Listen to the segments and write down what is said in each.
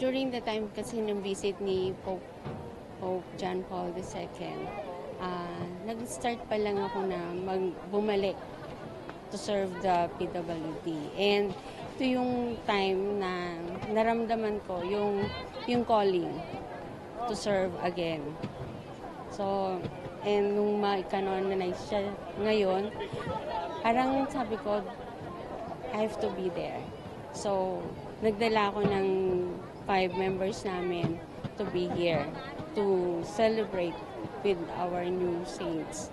during the time kasi ng visit ni Pope John Paul II, nag-start pa lang ako na bumalik to serve the PWD. And ito yung time na naramdaman ko yung calling to serve again. So, and nung ma-canonize siya ngayon, parang sabi ko, I have to be there. So, nagdala ako ng 5 members namin to be here to celebrate with our new saints.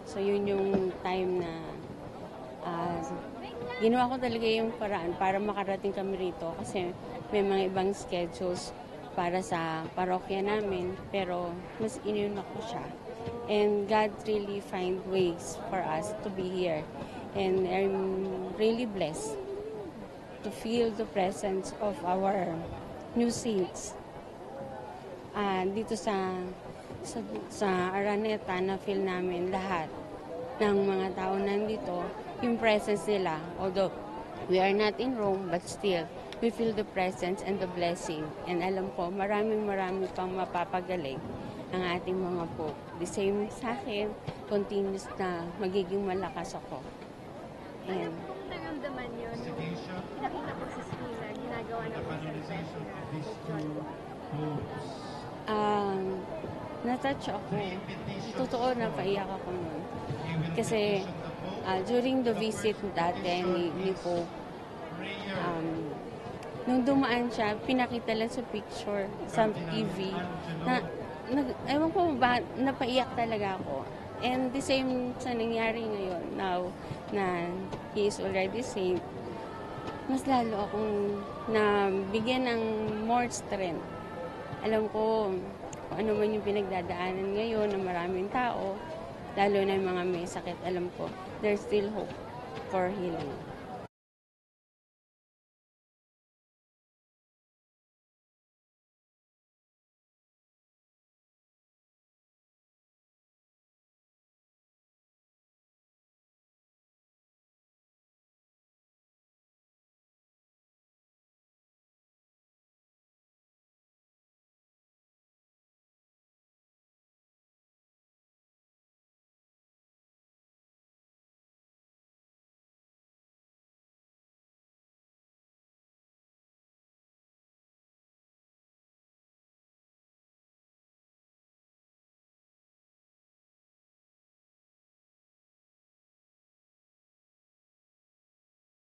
So, yun yung time na ginawa ko talaga yung paraan para makarating kami rito kasi may mga ibang schedules para sa parokya namin, pero mas inuna ko siya. And God really find ways for us to be here. And I'm really blessed to feel the presence of our new saints. Dito sa Araneta, na-feel namin lahat ng mga tao nandito, yung presence nila. Although we are not in Rome, but still, we feel the presence and the blessing. And alam ko, maraming pang mapapagaling ang ating mga Pope. The same sa akin, continuous na magiging malakas ako. Ano pong naramdaman nyo nung nakita po sa screen na ginagawa na po sa request na Pope John Paul? Natouch ako. Totoo, napaiyak ako nun. Kasi during the visit dati ni Pope, nung dumaan siya, pinakita lang sa picture, sa TV, ewan ko ba, napaiyak talaga ako. And the same sa nangyari ngayon, now na he is already saint, mas lalo akong nabigyan ng more strength. Alam ko kung ano man yung pinagdadaanan ngayon ng maraming tao, lalo na yung mga may sakit, alam ko, there's still hope for healing.